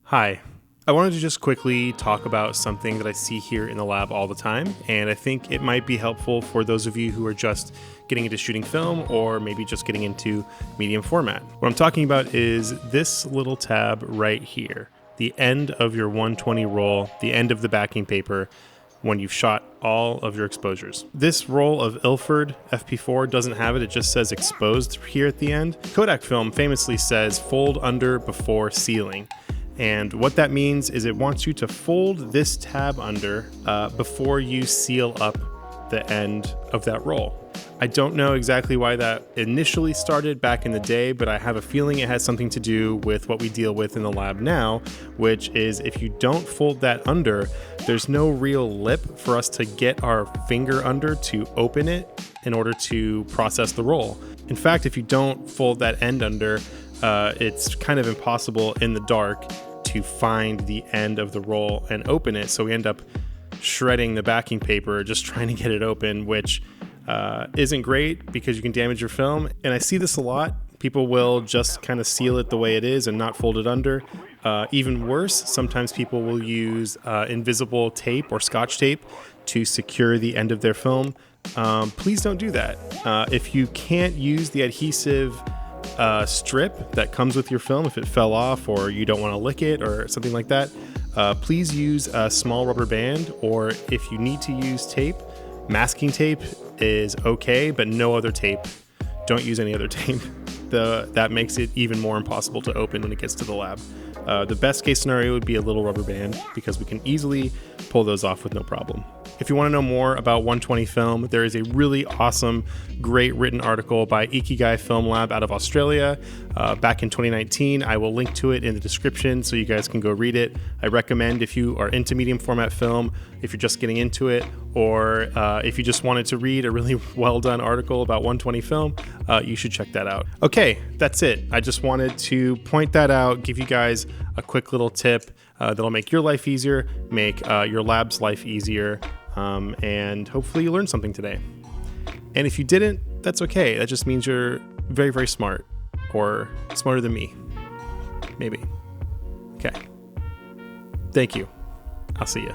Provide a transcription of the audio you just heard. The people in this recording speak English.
Hi. I wanted to just quickly talk about something that I see here in the lab all the time, and I think it might be helpful for those of you who are just getting into shooting film or maybe just getting into medium format. What I'm talking about is this little tab right here, the end of your 120 roll, the end of the backing paper when you've shot all of your exposures. This roll of Ilford FP4 doesn't have it, it just says exposed here at the end. Kodak film famously says fold under before sealing. And what that means is it wants you to fold this tab under before you seal up the end of that roll. I don't know exactly why that initially started back in the day, but I have a feeling it has something to do with what we deal with in the lab now, which is if you don't fold that under, there's no real lip for us to get our finger under to open it in order to process the roll. In fact, if you don't fold that end under, it's kind of impossible in the dark to find the end of the roll and open it. So we end up shredding the backing paper, just trying to get it open, which isn't great because you can damage your film. And I see this a lot. People will just kind of seal it the way it is and not fold it under. Even worse, sometimes people will use invisible tape or scotch tape to secure the end of their film. Please don't do that. If you can't use the adhesive strip that comes with your film, if it fell off or you don't want to lick it or something like that, please use a small rubber band, or if you need to use tape, masking tape is okay, but no other tape. Don't use any other tape. That makes it even more impossible to open when it gets to the lab. The best case scenario would be a little rubber band because we can easily pull those off with no problem. If you want to know more about 120 film, there is a really awesome, great written article by Ikigai Film Lab out of Australia back in 2019. I will link to it in the description so you guys can go read it. I recommend if you are into medium format film, if you're just getting into it, or if you just wanted to read a really well done article about 120 film, you should check that out. Okay, that's it. I just wanted to point that out, give you guys a quick little tip that'll make your life easier, make your lab's life easier, and hopefully you learned something today. And if you didn't, that's okay. That just means you're very, very smart, or smarter than me, maybe. Okay. Thank you. I'll see you.